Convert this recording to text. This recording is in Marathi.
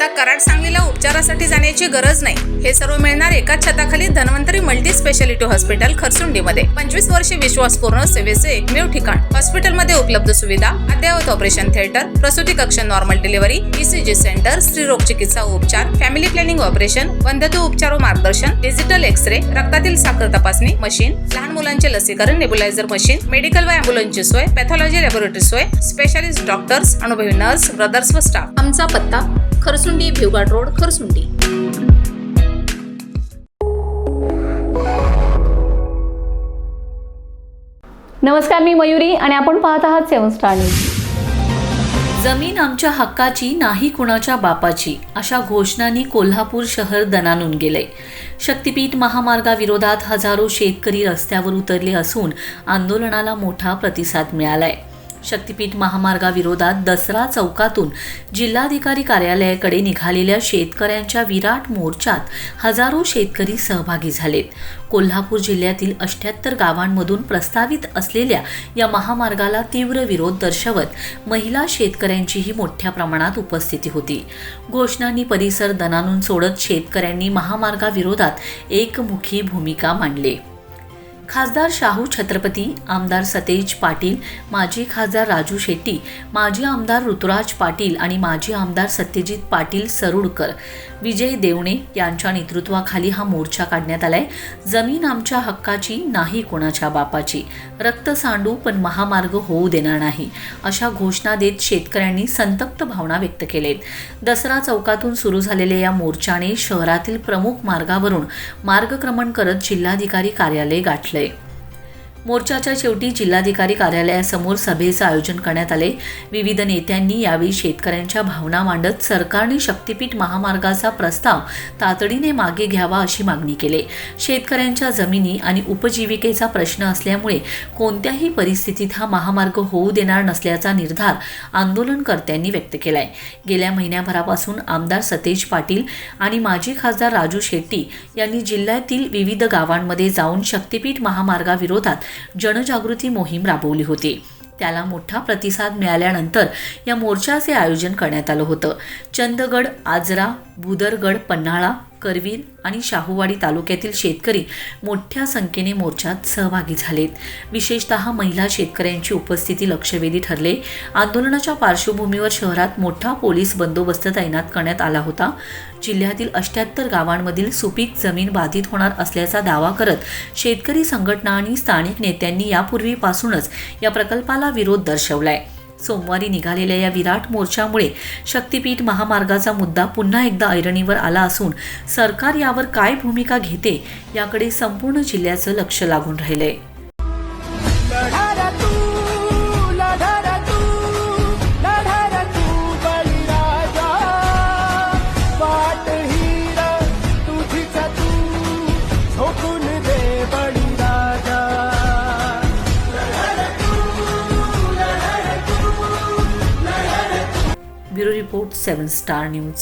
आता कराड सांगलीला उपचारासाठी जाण्याची गरज नाही. हे सर्व मिळणार एकाच छताखाली धन्वंतरी मल्टी स्पेशालिटी हॉस्पिटल खरसुंडीमध्ये. 25 वर्षे विश्वासपूर्ण सेवेचे एकमेव ठिकाण. हॉस्पिटलमध्ये उपलब्ध सुविधा, अद्ययावत ऑपरेशन थिएटर, प्रसूती कक्ष, नॉर्मल डिलिव्हरी, ECG सेंटर, स्त्रीरोग चिकित्सा उपचार, फॅमिली प्लॅनिंग ऑपरेशन, वंध्यत्व उपचार व मार्गदर्शन, डिजिटल एक्स-रे, रक्तातील साखर तपासणी मशीन, लहान मुलांचे लसीकरण, नेब्युलायझर मशीन, मेडिकल व ॲम्ब्युलन्सची सोय, पॅथॉलॉजी लॅबोरेटरी सोय, स्पेशालिस्ट डॉक्टर्स, अनुभवी नर्स, ब्रदर्स व स्टाफ. आमचा पत्ता खरसुंडी, भिवघाट रोड, खरसुंडी. नमस्कार, मी मयुरी आणि आपण पाहत आहात 7 स्टार न्यूज. जमीन आमच्या हक्काची, नाही कुणाच्या बापाची, अशा घोषणांनी कोल्हापूर शहर दणाणून गेले. शक्तीपीठ महामार्गाविरोधात हजारो शेतकरी रस्त्यावर उतरले असून आंदोलनाला मोठा प्रतिसाद मिळालाय. शक्तीपीठ महामार्गाविरोधात दसरा चौकातून जिल्हाधिकारी कार्यालयाकडे निघालेल्या शेतकऱ्यांच्या विराट मोर्चात हजारो शेतकरी सहभागी झालेत. कोल्हापूर जिल्ह्यातील 78 गावांमधून प्रस्तावित असलेल्या या महामार्गाला तीव्र विरोध दर्शवत महिला शेतकऱ्यांचीही मोठ्या प्रमाणात उपस्थिती होती. घोषणांनी परिसर दणाणून सोडत शेतकऱ्यांनी महामार्गाविरोधात एकमुखी भूमिका मांडली. खासदार शाहू छत्रपती, आमदार सतेज पाटील, माजी खासदार राजू शेट्टी, माजी आमदार ऋतुराज पाटील आणि माजी आमदार सत्यजित पाटील सरुडकर, विजय देवणे यांच्या नेतृत्वाखाली हा मोर्चा काढण्यात आलाय. जमीन आमच्या हक्काची, नाही कोणाच्या बापाची, रक्त सांडू पण महामार्ग होऊ देणार नाही, अशा घोषणा देत शेतकऱ्यांनी संतप्त भावना व्यक्त केलेत. दसरा चौकातून सुरू झालेल्या या मोर्चाने शहरातील प्रमुख मार्गावरून मार्गक्रमण करत जिल्हाधिकारी कार्यालय गाठले. मोर्चाच्या शेवटी जिल्हाधिकारी कार्यालयासमोर सभेचं आयोजन करण्यात आले. विविध नेत्यांनी यावेळी शेतकऱ्यांच्या भावना मांडत सरकारने शक्तीपीठ महामार्गाचा प्रस्ताव तातडीने मागे घ्यावा अशी मागणी केली. शेतकऱ्यांच्या जमिनी आणि उपजीविकेचा प्रश्न असल्यामुळे कोणत्याही परिस्थितीत हा महामार्ग होऊ देणार नसल्याचा निर्धार आंदोलनकर्त्यांनी व्यक्त केलाय. गेल्या महिन्याभरापासून आमदार सतेज पाटील आणि माजी खासदार राजू शेट्टी यांनी जिल्ह्यातील विविध गावांमध्ये जाऊन शक्तीपीठ महामार्गाविरोधात जनजागृती मोहीम राबवली होती. त्याला मोठा प्रतिसाद मिळाल्यानंतर या मोर्चाचे आयोजन करण्यात आलं होतं. चंदगड, आजरा, भुदरगड, पन्हाळा, करवीर आणि शाहूवाडी तालुक्यातील शेतकरी मोठ्या संख्येने मोर्चात सहभागी झालेत. विशेषतः महिला शेतकऱ्यांची उपस्थिती लक्षवेधी ठरले. आंदोलनाच्या पार्श्वभूमीवर शहरात मोठा पोलीस बंदोबस्त तैनात करण्यात आला होता. जिल्ह्यातील 78 गावांमधील सुपीक जमीन बाधित होणार असल्याचा दावा करत शेतकरी संघटना आणि स्थानिक नेत्यांनी यापूर्वीपासूनच या प्रकल्पाला विरोध दर्शवलाय. सोमवारी निघालेल्या या विराट मोर्चामुळे शक्तीपीठ महामार्गाचा मुद्दा पुन्हा एकदा ऐरणीवर आला असून सरकार यावर काय भूमिका घेते याकडे संपूर्ण जिल्ह्याचं लक्ष लागून राहिलंय. Bureau report 7 star news.